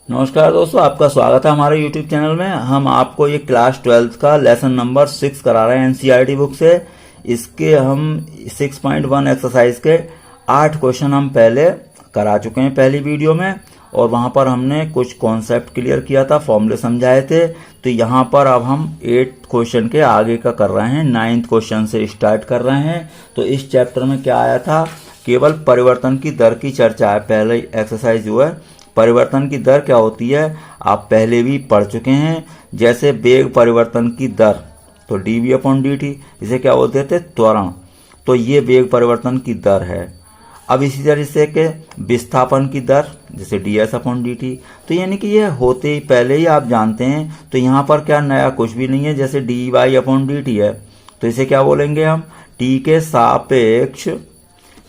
नमस्कार दोस्तों, आपका स्वागत है हमारे YouTube चैनल में। हम आपको ये क्लास 12 का लेसन नंबर 6 करा रहे हैं एनसीईआरटी बुक से। इसके हम 6.1 एक्सरसाइज के 8 क्वेश्चन हम पहले करा चुके हैं पहली वीडियो में, और वहां पर हमने कुछ कॉन्सेप्ट क्लियर किया था, फॉर्मूले समझाए थे। तो यहाँ पर अब हम 8 क्वेश्चन के आगे का कर रहे हैं, 9th क्वेश्चन से स्टार्ट कर रहे हैं। तो इस चैप्टर में क्या आया था, केवल परिवर्तन की दर की चर्चा है। पहले एक्सरसाइज जो है परिवर्तन की दर क्या होती है आप पहले भी पढ़ चुके हैं। जैसे वेग परिवर्तन की दर तो dv/dt, इसे क्या बोलते थे, त्वरण। तो ये वेग परिवर्तन की दर है। अब इसी तरह से के विस्थापन की दर जैसे ds/dt, तो यानी कि ये होते ही पहले ही आप जानते हैं। तो यहाँ पर क्या नया कुछ भी नहीं है। जैसे dy/dt है तो इसे क्या बोलेंगे हम, t के सापेक्ष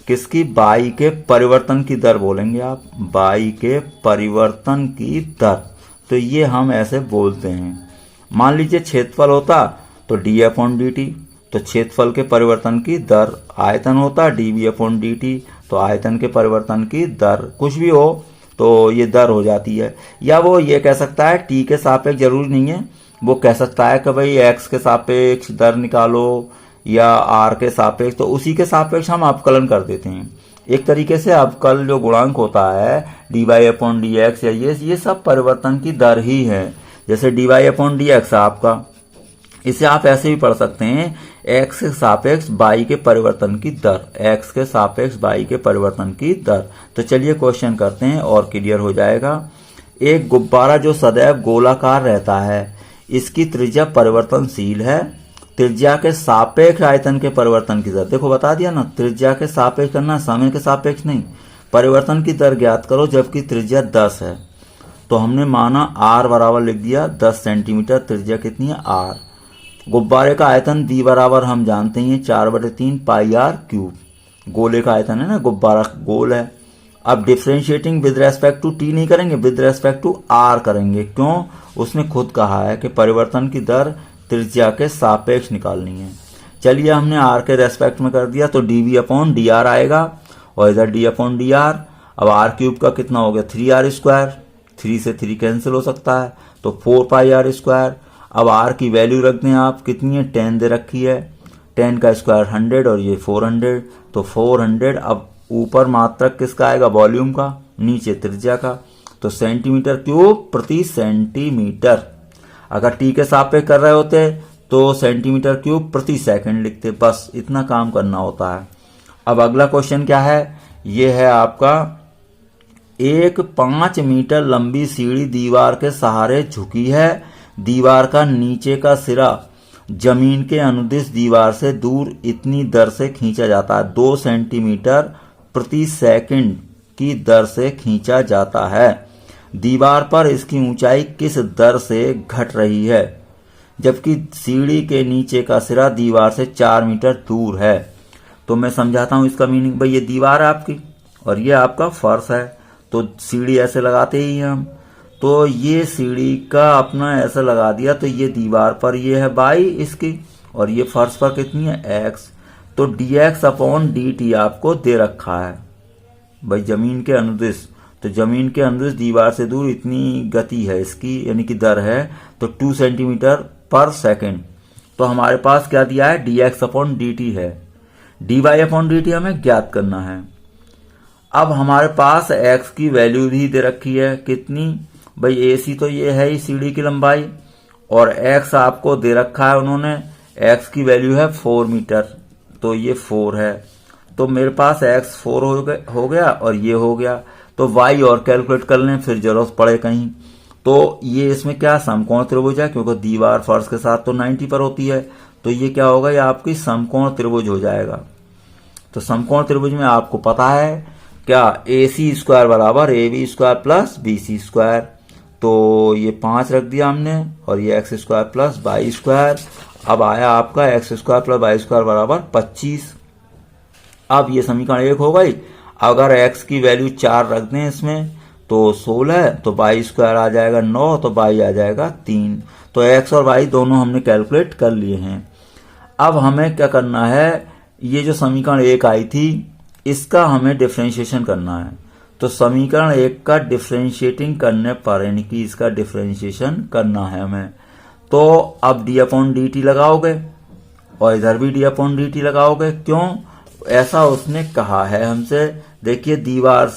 किसकी, बाई के परिवर्तन की दर बोलेंगे आप, बाई के परिवर्तन की दर। तो ये हम ऐसे बोलते हैं। मान लीजिए क्षेत्रफल होता तो d/dt, तो क्षेत्रफल के परिवर्तन की दर। आयतन होता dv/dt, तो आयतन के परिवर्तन की दर। कुछ भी हो तो ये दर हो जाती है। या वो ये कह सकता है t के सापेक्ष, जरूरी नहीं है, वो कह सकता है कि भाई x के सापेक्ष दर निकालो या r के सापेक्ष, तो उसी के सापेक्ष हम अवकलन कर देते हैं। एक तरीके से अवकल जो गुणांक होता है dy/dx या ये सब परिवर्तन की दर ही है। जैसे dy/dx आपका, इसे आप ऐसे भी पढ़ सकते हैं x के सापेक्ष y के परिवर्तन की दर, x के सापेक्ष y के परिवर्तन की दर। तो चलिए क्वेश्चन करते हैं और क्लियर हो जाएगा। एक गुब्बारा जो सदैव गोलाकार रहता है, इसकी त्रिज्या परिवर्तनशील है। त्रिज्या के सापेक्ष आयतन के परिवर्तन की दर, देखो बता दिया ना, त्रिज्या के सापेक्ष करना, समय के सापेक्ष नहीं। परिवर्तन की दर ज्ञात करो जबकि त्रिज्या 10 है। तो हमने माना r बराबर लिख दिया 10 सेंटीमीटर, त्रिज्या कितनी है r। गुब्बारे का आयतन v बराबर हम जानते हैं 4/3 πr³। गोले का आयतन है ना, गुब्बारा गोल है। अब differentiating with respect to t नहीं करेंगे, विद रेस्पेक्ट टू r करेंगे। क्यों, उसने खुद कहा है कि परिवर्तन की दर त्रिज्या के सापेक्ष निकालनी है। चलिए हमने r के रेस्पेक्ट में कर दिया तो dv/dr आएगा, और इधर d/dr। अब r³ का कितना हो गया, 3r²। 3 से 3 कैंसिल हो सकता है तो 4πr²। अब r की वैल्यू रख दें आप, कितनी है, 10 दे रखी है। 10 का स्क्वायर 100 और ये 400, तो 400। अब ऊपर मात्रक किसका आएगा, वॉल्यूम का, नीचे त्रिज्या का। तो सेंटीमीटर क्यूब प्रति सेंटीमीटर। अगर t के सापेक्ष कर रहे होते तो सेंटीमीटर क्यूब प्रति सेकंड लिखते। बस इतना काम करना होता है। अब अगला क्वेश्चन क्या है, ये है आपका, एक 5 मीटर लंबी सीढ़ी दीवार के सहारे झुकी है। दीवार का नीचे का सिरा जमीन के अनुदिश दीवार से दूर इतनी दर से खींचा जाता है, 2 सेंटीमीटर प्रति सेकंड की दर से खींचा जाता है। दीवार पर इसकी ऊंचाई किस दर से घट रही है, जबकि सीढ़ी के नीचे का सिरा दीवार से 4 मीटर दूर है। तो मैं समझाता हूं इसका मीनिंग। भाई ये दीवार है आपकी और ये आपका फर्श है, तो सीढ़ी ऐसे लगाते ही हैं हम। तो ये सीढ़ी का अपना ऐसे लगा दिया, तो ये दीवार पर ये है y इसकी, और ये फर्श पर कितनी है, x। तो dx/dt आपको दे रखा है। भाई जमीन के अनुदिश, तो जमीन के अनुदिश दीवार से दूर इतनी गति है इसकी, यानी कि दर है, तो 2 सेंटीमीटर पर सेकंड। तो हमारे पास क्या दिया है, dx/dt है। dy/dt हमें ज्ञात करना है। अब हमारे पास x की वैल्यू भी दे रखी है, कितनी, भाई AC तो ये है ही सीढ़ी की लंबाई, और x आपको दे रखा है उन्होंने, x की वैल्यू है 4 मीटर, तो ये 4 है। तो मेरे पास x 4 हो गया और ये हो गया। तो y और कैलकुलेट कर लें, फिर जरूरत पड़े कहीं। तो ये इसमें क्या, समकोण त्रिभुज है, क्योंकि दीवार फर्श के साथ तो 90 पर होती है। तो ये क्या होगा, ये आपकी समकोण त्रिभुज हो जाएगा। तो समकोण त्रिभुज में आपको पता है क्या, AC² बराबर AB² प्लस BC²। तो ये 5 रख दिया हमने, और ये x² प्लस y²। अब आया आपका x² प्लस y² बराबर 25। अब ये समीकरण 1 हो गई। अगर x की वैल्यू 4 रख दें इसमें तो 16, तो y² आ जाएगा 9, तो y आ जाएगा 3। तो x और y दोनों हमने कैलकुलेट कर लिए हैं। अब हमें क्या करना है, ये जो समीकरण 1 आई थी इसका हमें डिफरेंशिएशन करना है। तो समीकरण 1 का डिफरेंशिएटिंग करने पर, यानी कि इसका डिफरेंशिएशन करना है हमें, तो अब डी अपॉन डी टी लगाओगे और इधर भी डी अपॉन डी टी लगाओगे। क्यों ऐसा उसने कहा है हमसे, देखिए दीवार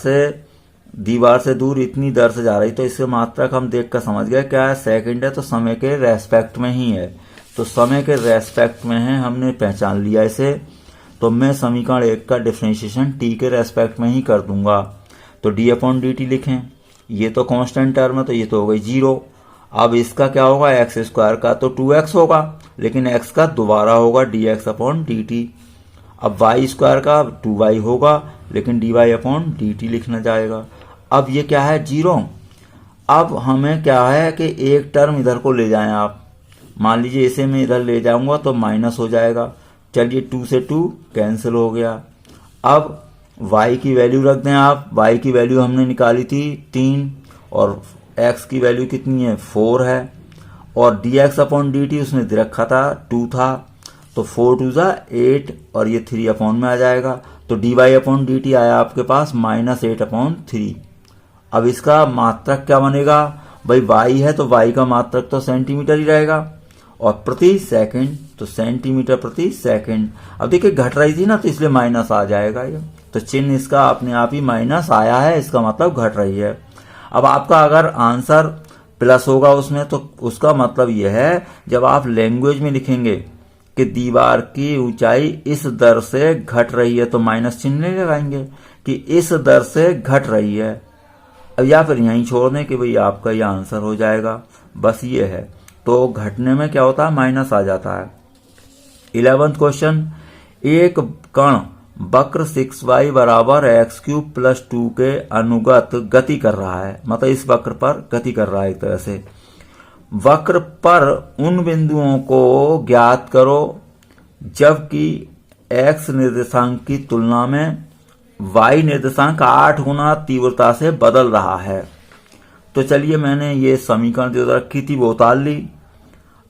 से दूर इतनी दर से जा रही, तो इसके मात्रक हम देख कर समझ गए क्या है, सेकंड है, तो समय के रेस्पेक्ट में ही है, तो समय के रेस्पेक्ट में है, हमने पहचान लिया इसे। तो मैं समीकरण 1 का डिफरेंशिएशन टी के रेस्पेक्ट में ही कर दूंगा। तो डी अपॉन डी टी लिखें, ये तो कांस्टेंट टर्म है, तो ये तो हो गई 0। अब इसका क्या होगा, एक्स स्क्वायर का तो 2x होगा, लेकिन x का दोबारा होगा dx अपॉन डी टी। अब y स्क्वायर का 2y होगा, लेकिन dy अपॉन डी टी लिखना जाएगा। अब ये क्या है, 0। अब हमें क्या है कि एक टर्म इधर को ले जाएं आप, मान लीजिए इसे मैं इधर ले जाऊंगा तो माइनस हो जाएगा। चलिए 2 से 2 कैंसिल हो गया। अब y की वैल्यू रख दें आप, y की वैल्यू हमने निकाली थी 3 और x की वैल्यू कितनी है, 4 है, और dx अपॉन डी टी उसने दे रखा था 2 था, तो 4 2 जा 8 और ये 3 अपॉन में आ जाएगा। तो dy अपॉन डी टी आया आपके पास -8 अपॉन 3। अब इसका मात्रक क्या बनेगा भाई, y है तो y का मात्रक तो सेंटीमीटर ही रहेगा, और प्रति सेकंड तो सेंटीमीटर प्रति सेकंड। अब देखिए घट रही थी ना, तो इसलिए माइनस आ जाएगा ये, तो चिन्ह इसका अपने आप ही माइनस आया है, इसका मतलब घट रही है। अब आपका अगर आंसर प्लस होगा उसमें, तो उसका मतलब यह है जब आप लैंग्वेज में लिखेंगे कि दीवार की ऊंचाई इस दर से घट रही है, तो माइनस चिन्ह नहीं लगाएंगे कि इस दर से घट रही है। अब या फिर यहीं छोड़ दें कि भाई आपका ये आंसर हो जाएगा, बस ये है। तो घटने में क्या होता है, माइनस आ जाता है। 11वां क्वेश्चन, एक कण वक्र 6y बराबर x³ + 2 के अनुगत गति कर रहा है, मतलब इस वक्र पर गति कर रहा है एक तरह से। वक्र पर उन बिंदुओं को ज्ञात करो जबकि x निर्देशांक की तुलना में y निर्देशांक 8 गुना तीव्रता से बदल रहा है। तो चलिए मैंने ये समीकरण जो रखी थी वो उतार ली।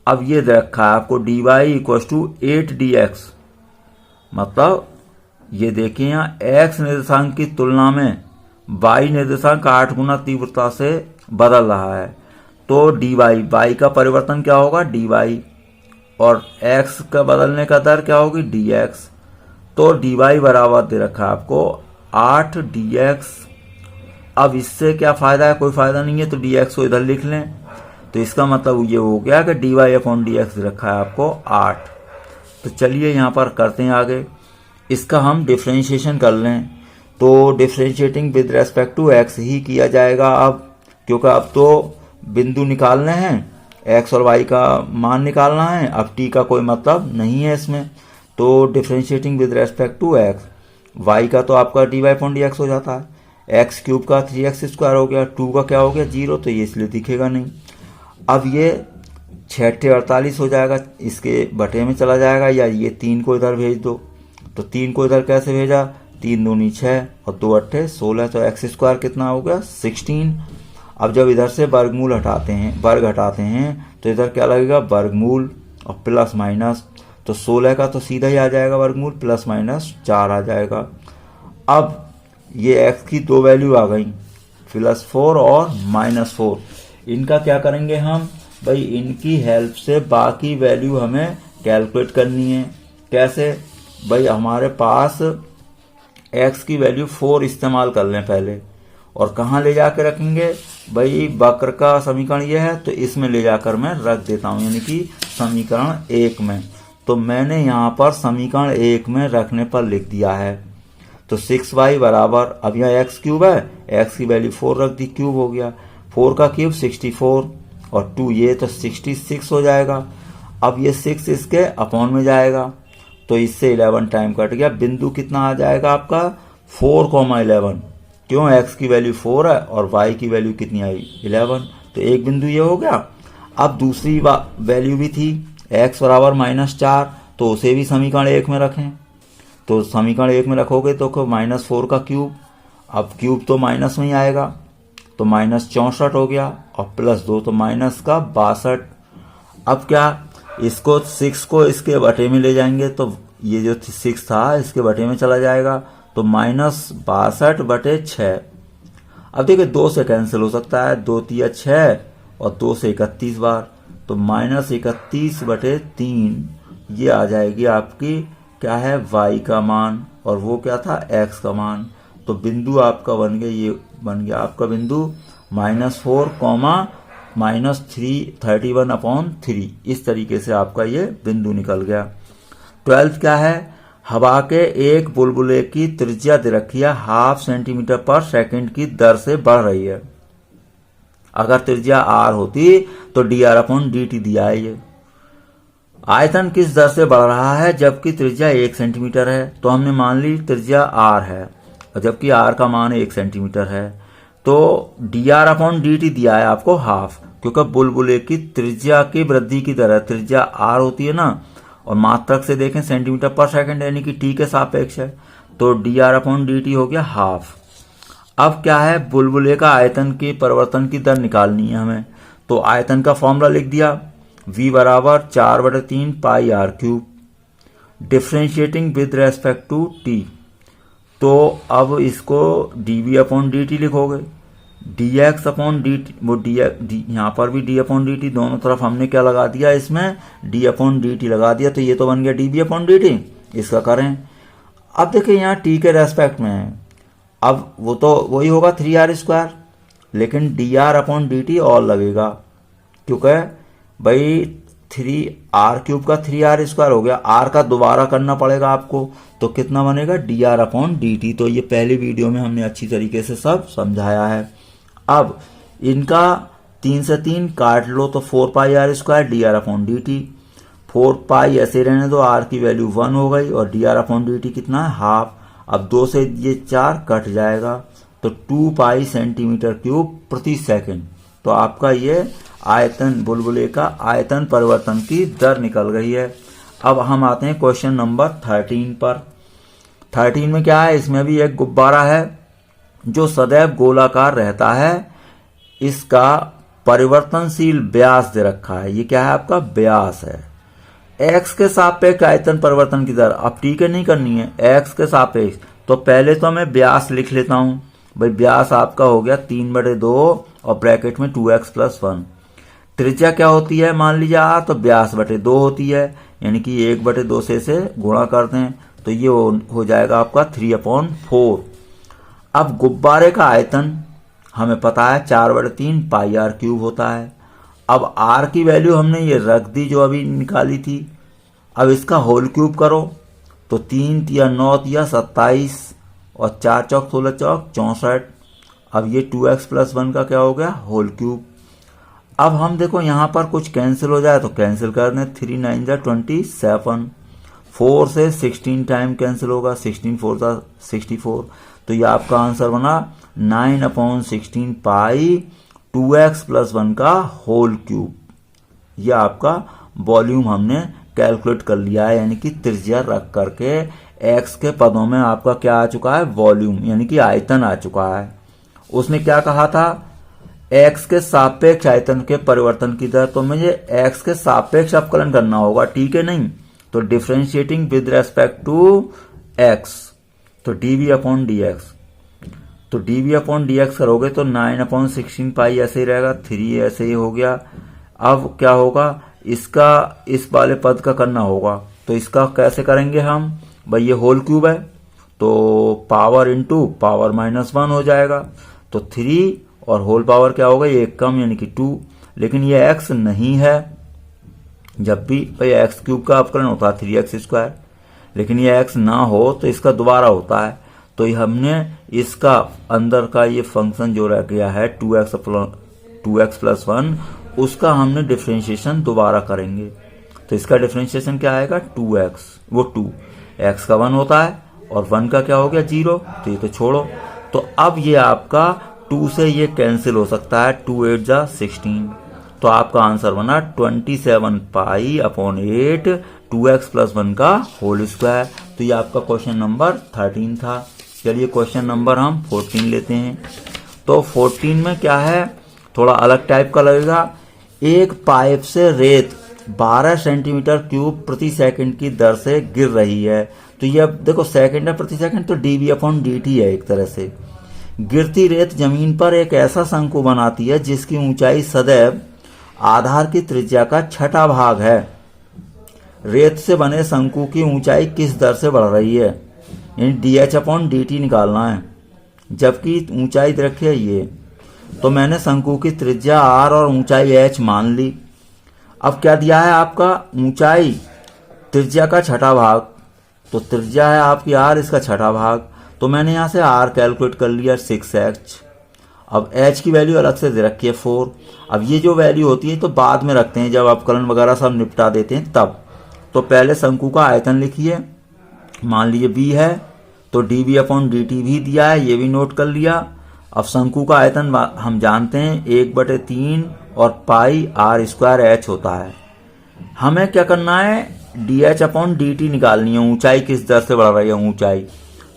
अब ये रखा है आपको dy = 8dx, मतलब ये देखिए यहाँ x निर्देशांक की तुलना में y निर्देशांक 8 गुना तीव्रता से बदल रहा है, तो dy, y का परिवर्तन क्या होगा dy, और x का बदलने का दर क्या होगी dx। तो dy बराबर दे रखा है आपको 8 dx। अब इससे क्या फायदा है, कोई फायदा नहीं है, तो dx को इधर लिख लें, तो इसका मतलब ये हो गया कि dy अपॉन dx रखा है आपको 8। तो चलिए यहाँ पर करते हैं आगे, इसका हम डिफरेंशिएशन कर लें। तो differentiating with respect to x ही किया जाएगा अब, क्योंकि अब तो बिंदु निकालने हैं, x और y का मान निकालना है, अब t का कोई मतलब नहीं है इसमें। तो differentiating with respect to x, y का तो आपका dy अपॉन dx हो जाता है, x³ का 3x² हो गया, 2 का क्या हो गया 0, तो ये इसलिए दिखेगा नहीं। अब ये 6 48 हो जाएगा, इसके बटे में चला जाएगा, या ये 3 को इधर भेज दो, तो 3 को इधर कैसे भेजा, 3 दूनी 6 और 2 8 16, तो x² कितना हो गया 16। अब जब इधर से वर्ग हटाते हैं तो इधर क्या लगेगा वर्गमूल और प्लस माइनस, तो 16 का तो सीधा ही आ जाएगा वर्गमूल, प्लस माइनस 4 आ जाएगा। अब ये x की दो वैल्यू आ गई, +4 और -4, इनका क्या करेंगे हम भाई, इनकी हेल्प से बाकी वैल्यू हमें कैलकुलेट करनी है। कैसे भाई, हमारे पास x की वैल्यू 4 इस्तेमाल कर लें पहले, और कहाँ ले जाकर रखेंगे भाई, वक्र का समीकरण ये है तो इसमें ले जाकर मैं रख देता हूँ, यानी कि समीकरण 1 में। तो मैंने यहाँ पर समीकरण 1 में रखने पर लिख दिया है। तो 6y बराबर, अब यहाँ x³ है, x की वैल्यू 4 रख दी, क्यूब हो गया, 4 का क्यूब 64 और 2 ये तो 66 हो जाएगा। अब ये 6 इसके अपॉन में जाएगा, तो इससे 11 टाइम कट गया, बिंदु कितना आ जाएगा आपका 4,11, क्यों x की वैल्यू 4 है और y की वैल्यू कितनी आई 11, तो एक बिंदु ये हो गया। अब दूसरी वैल्यू भी थी x बराबर -4, तो उसे भी समीकरण 1 में रखें, तो समीकरण 1 में रखोगे तो -4 का क्यूब, अब क्यूब तो माइनस में ही आएगा, तो -64 हो गया, और +2 तो माइनस का 62। अब क्या, इसको 6 को इसके बटे में ले जाएंगे, तो ये जो 6 था इसके बटे में चला जाएगा, तो -62/6, अब देखिए 2 से कैंसिल हो सकता है, 2 तिया 6 और 2 से 31 बार, तो -31/3 ये आ जाएगी आपकी क्या है y का मान, और वो क्या था x का मान। तो बिंदु आपका बन गया, ये बन गया आपका बिंदु -4, -31/3। इस तरीके से आपका ये बिंदु निकल गया। 12th क्या है, हवा के एक बुलबुले की त्रिज्या दे रखी है 0.5 सेंटीमीटर/सेकंड की दर से बढ़ रही है। अगर त्रिज्या r होती तो dr/dt दिया है। ये आयतन किस दर से बढ़ रहा है जबकि त्रिज्या 1 सेंटीमीटर है, तो हमने मान ली त्रिज्या r है और जबकि r का मान 1 सेंटीमीटर है, तो dr/dt दिया है आपको 1/2, क्योंकि बुलबुले की त्रिज्या की वृद्धि की दर, त्रिज्या r होती है ना, और मात्रक से देखें सेंटीमीटर/सेकंड यानी कि t के सापेक्ष है, तो dr/dt हो गया 1/2। अब क्या है, बुलबुले का आयतन के परिवर्तन की दर निकालनी है हमें, तो आयतन का फॉर्मूला लिख दिया, v बराबर 4/3 pi r3, differentiating with respect to t। तो अब इसको dv/dt लिखोगे, dx/dt, वो यहाँ पर भी d/dt, दोनों तरफ हमने क्या लगा दिया, इसमें d/dt लगा दिया, तो ये तो बन गया dv/dt। इसका करें, अब देखिए यहाँ t के रेस्पेक्ट में है, अब वो तो वही होगा 3r², लेकिन dr/dt और लगेगा, क्योंकि भाई 3r³ का 3r² हो गया, r का दोबारा करना पड़ेगा आपको, तो कितना बनेगा dr/dt। तो ये पहले वीडियो में हमने अच्छी तरीके से सब समझाया है। अब इनका 3 से 3 काट लो, तो 4πr² dr/dt, 4π ऐसे रहने दो, r की वैल्यू 1 हो गई और dr/dt कितना है 1/2। अब 2 से ये 4 कट जाएगा, तो 2π सेंटीमीटर/सेकंड। तो आपका ये आयतन, बुलबुले का आयतन परिवर्तन की दर निकल गई है। अब हम आते हैं क्वेश्चन नंबर 13 पर। 13 में क्या है, इसमें भी एक गुब्बारा है जो सदैव गोलाकार रहता है, इसका परिवर्तनशील व्यास दे रखा है। ये क्या है, आपका व्यास है। x के सापेक्ष आयतन परिवर्तन की दर, अब ठीक है नहीं करनी है, x के सापेक्ष, तो पहले तो मैं व्यास लिख लेता हूं भाई। व्यास आपका हो गया 3/2 और ब्रैकेट में 2x + 1। त्रिज्या क्या होती है मान लीजिए r, तो व्यास बटे 2 होती है, यानी कि 1/2 से इसे गुणा करते हैं, तो ये हो जाएगा आपका 3/4। अब गुब्बारे का आयतन हमें पता है 4/3 πr³ होता है। अब r की वैल्यू हमने ये रख दी जो अभी निकाली थी। अब इसका होल क्यूब करो, तो 3 तिया 9 तिया 27 और 4 चौक 16 चौक 64। अब ये 2x + 1 का क्या हो गया, होल क्यूब। अब हम देखो यहाँ पर कुछ कैंसिल हो जाए तो कैंसिल कर दें, 3 9 जा 27, 4 से 16 टाइम कैंसिल होगा, 16 4 जा 64। तो ये आपका आंसर बना 9/16 पाई 2x + 1 का होल क्यूब। ये आपका वॉल्यूम हमने कैलकुलेट कर लिया है, यानी कि त्रिज्या रख करके x के पदों में आपका क्या आ चुका है, वॉल्यूम यानी कि आयतन आ चुका है। उसने क्या कहा था, x के सापेक्ष आयतन के परिवर्तन की दर, तो मुझे x के सापेक्ष अवकलन करना होगा, ठीक है नहीं, तो differentiating with respect to x, तो dv/dx, तो dv/dx करोगे तो 9/16 पाई ऐसे ही रहेगा, 3 ऐसे ही हो गया। अब क्या होगा, इसका इस वाले पद का करना होगा, तो इसका कैसे करेंगे हम भाई, ये होल क्यूब है तो पावर इंटू पावर -1 हो जाएगा, तो 3 और होल पावर क्या होगा, ये कम यानी कि 2। लेकिन ये x नहीं है, जब भी भाई x³ का अवकलन होता है 3x², लेकिन ये x ना हो तो इसका दोबारा होता है। तो ये हमने इसका अंदर का ये फंक्शन जो रह गया है 2x + 1, उसका हमने डिफरेंशिएशन दोबारा करेंगे। तो इसका डिफरेंशिएशन क्या आएगा, 2x, वो 2 x का 1 होता है और 1 का क्या हो गया 0, तो ये तो छोड़ो। तो अब ये आपका 2 से ये कैंसिल हो सकता है, 2 8 जा 16, तो आपका आंसर बना 27 π/8 2x + 1 का होल स्क्वायर। तो ये आपका क्वेश्चन नंबर 13 था। चलिए क्वेश्चन नंबर हम 14 लेते हैं। तो 14 में क्या है, थोड़ा अलग टाइप का लगेगा। एक पाइप से रेत 12 सेंटीमीटर/सेकंड की दर से गिर रही है। तो ये अब देखो सेकंड है प्रति सेकंड, तो dv/dt है एक तरह से। गिरती रेत जमीन पर एक ऐसा शंकु बनाती है जिसकी ऊंचाई सदैव आधार की त्रिज्या का छठा भाग है। रेत से बने शंकु की ऊंचाई किस दर से बढ़ रही है? dh/dt निकालना है, जबकि ऊंचाई रखी है ये। तो मैंने शंकु की त्रिज्या r और ऊंचाई h मान ली। अब क्या दिया है आपका? ऊंचाई त्रिज्या का छठा भाग, तो त्रिज्या है आपकी r, इसका छठा भाग। तो मैंने यहाँ से r कैलकुलेट कर लिया 6h। अब h की वैल्यू अलग से दे रखी है 4। अब ये जो वैल्यू होती है तो बाद में रखते हैं, जब अवकलन वगैरह सब निपटा देते हैं तब। तो पहले शंकु का आयतन लिखिए, मान लीजिए b है, तो dv/dt भी दिया है, ये भी नोट कर लिया। अब शंकु का आयतन हम जानते हैं 1/3 और पाई r² h होता है। हमें क्या करना है? dh/dt निकालनी है, ऊंचाई किस दर से बढ़ रही है ऊंचाई।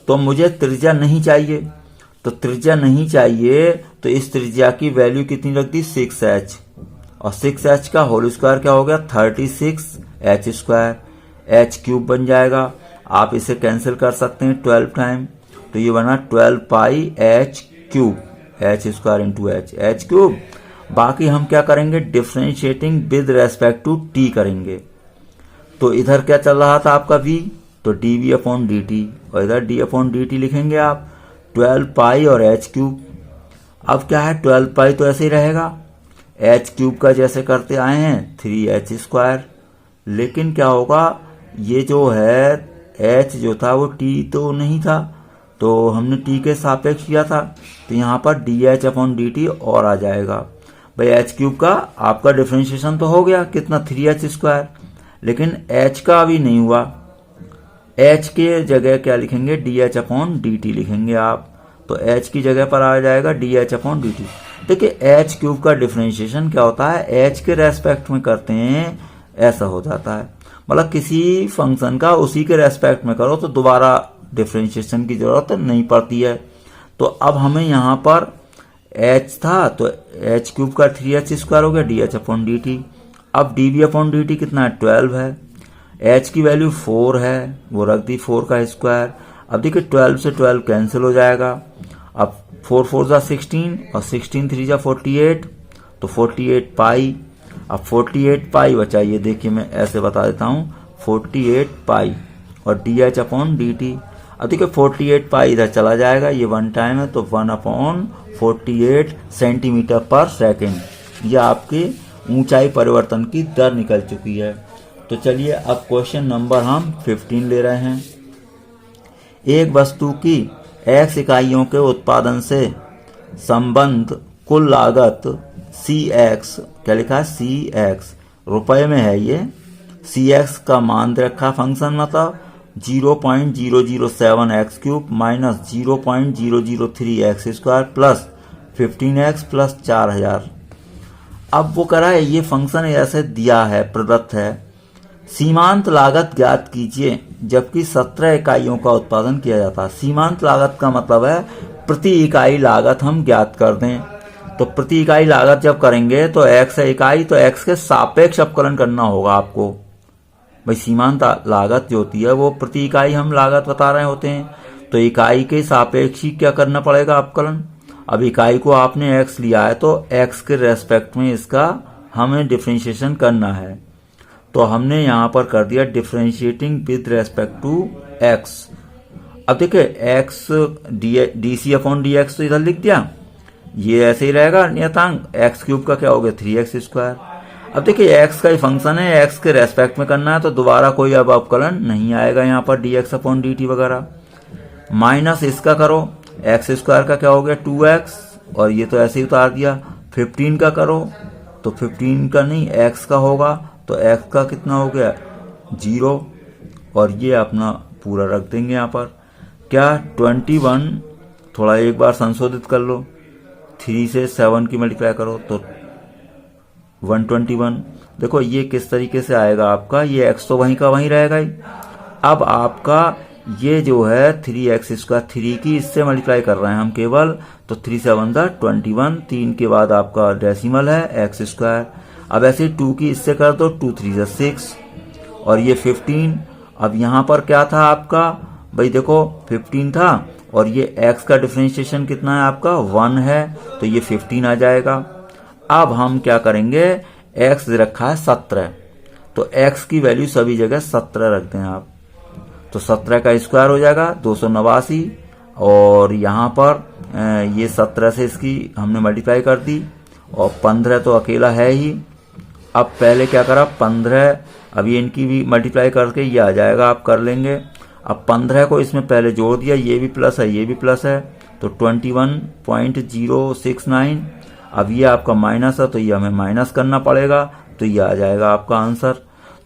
तो मुझे त्रिज्या नहीं चाहिए, तो त्रिज्या नहीं चाहिए तो इस त्रिज्या की वैल्यू कितनी रख दी? 6h, और 6h का होल स्क्वायर क्या हो गया? 36h², h³ बन जाएगा। आप इसे कैंसिल कर सकते हैं 12 टाइम, तो ये बना 12 पाई h³ h²×h³ बाकी हम क्या करेंगे? Differentiating with respect to t करेंगे। तो इधर क्या चल रहा था आपका v, तो dv/dt, और इधर d/dt लिखेंगे आप 12 पाई और h³। अब क्या है? 12 पाई तो ऐसे ही रहेगा, h³ का जैसे करते आए हैं 3h²। लेकिन क्या होगा? ये जो है h जो था वो t तो नहीं था, तो हमने t के सापेक्ष किया था, तो यहाँ पर dh/dt और आ जाएगा। भाई h³ का आपका डिफरेंशिएशन तो हो गया, कितना? 3h², लेकिन h का अभी नहीं हुआ। h के जगह क्या लिखेंगे? dh/dt लिखेंगे आप, तो h की जगह पर आ जाएगा dh/dt। देखिए h³ का डिफरेंशिएशन क्या होता है? h के रेस्पेक्ट में करते हैं, ऐसा हो जाता है। मतलब किसी फंक्शन का उसी के रेस्पेक्ट में करो तो दोबारा डिफरेंशिएशन की जरूरत नहीं पड़ती है। तो अब हमें यहाँ पर h था, तो h³ का 3h² हो गया dh/dt। अब dv/dt कितना है? 12 है, h की वैल्यू 4 है, वो रख दी 4 का स्क्वायर। अब देखिए 12 से 12 कैंसिल हो जाएगा। अब 4 4 जा 16 और 16 3 जा 48, तो 48 पाई। अब 48 पाई बचा, ये देखिए मैं ऐसे बता देता हूँ, 48 पाई और dh/dt। अब देखिए 48 पाई इधर चला जाएगा, ये 1 टाइम है, तो 1/48 सेंटीमीटर पर सेकेंड। ये आपकी ऊंचाई परिवर्तन की दर निकल चुकी है। तो चलिए अब क्वेश्चन नंबर हम 15 ले रहे हैं। एक वस्तु की x इकाइयों के उत्पादन से संबंध कुल लागत cx, क्या लिखा है? cx रुपए में है ये। cx का मान दे रखा फंक्शन, मतलब 0.007 x³ minus 0.003 x² plus 15x plus 4000। अब वो करा है, ये फंक्शन ऐसे दिया है, प्रदत्त है। सीमांत लागत ज्ञात कीजिए जबकि 17 इकाइयों का उत्पादन किया जाता है। सीमांत लागत का मतलब है प्रति इकाई लागत हम ज्ञात कर दें। तो प्रति इकाई लागत जब करेंगे तो x है इकाई, तो x के सापेक्ष अवकलन करना होगा आपको। भाई सीमांत लागत जो होती है वो प्रति इकाई हम लागत बता रहे होते हैं, तो इकाई के सापेक्ष ही क्या करना पड़ेगा? अवकलन। अब इकाई को आपने x लिया है तो x के रेस्पेक्ट में इसका हमें डिफरेंशिएशन करना है। तो हमने यहाँ पर कर दिया differentiating with respect to x। अब देखिए x dc/dx तो इधर लिख दिया, ये ऐसे ही रहेगा नियतांक। x³ का क्या हो गया? 3x²। अब देखिए x का ही फंक्शन है, x के रेस्पेक्ट में करना है, तो दोबारा कोई अब अवकलन नहीं आएगा यहाँ पर dx/dt वगैरह। माइनस इसका करो, x² का क्या हो गया? 2x, और ये तो ऐसे ही उतार दिया। 15 का करो तो 15 का नहीं x का होगा, तो x का कितना हो गया? 0, और ये अपना पूरा रख देंगे यहाँ पर। क्या? 21, थोड़ा एक बार संशोधित कर लो, 3 से 7 की मल्टीप्लाई करो तो 121। देखो ये किस तरीके से आएगा आपका, ये x तो वहीं का वहीं रहेगा ही। अब आपका ये जो है 3x², 3 की इससे मल्टीप्लाई कर रहे हैं हम केवल, तो 3 7 21, 3 के बाद आपका डेसिमल है x²। अब ऐसे 2 की इससे कर दो, 2 3 6, और ये 15। अब यहाँ पर क्या था आपका? भाई देखो 15 था और ये x का डिफरेंशिएशन कितना है आपका 1 है, तो ये 15 आ जाएगा। अब हम क्या करेंगे, x रखा है 17, तो x की वैल्यू सभी जगह 17 रख दें आप, तो 17 का स्क्वायर हो जाएगा 289, और यहाँ पर ये 17 से इसकी हमने मल्टीप्लाई कर दी, और 15 तो अकेला है ही। अब पहले क्या करा, 15 अभी इनकी भी मल्टीप्लाई करके ये आ जाएगा, आप कर लेंगे। अब 15 को इसमें पहले जोड़ दिया, ये भी प्लस है ये भी प्लस है, तो 21.069। अब ये आपका माइनस है, तो ये हमें माइनस करना पड़ेगा, तो ये आ जाएगा आपका आंसर।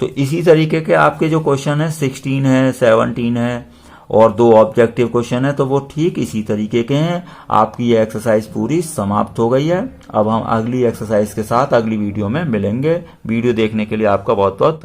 तो इसी तरीके के आपके जो क्वेश्चन है 16 है, 17 है, और 2 ऑब्जेक्टिव क्वेश्चन है, तो वो ठीक इसी तरीके के हैं। आपकी ये एक्सरसाइज पूरी समाप्त हो गई है। अब हम अगली एक्सरसाइज के साथ अगली वीडियो में मिलेंगे। वीडियो देखने के लिए आपका बहुत बहुत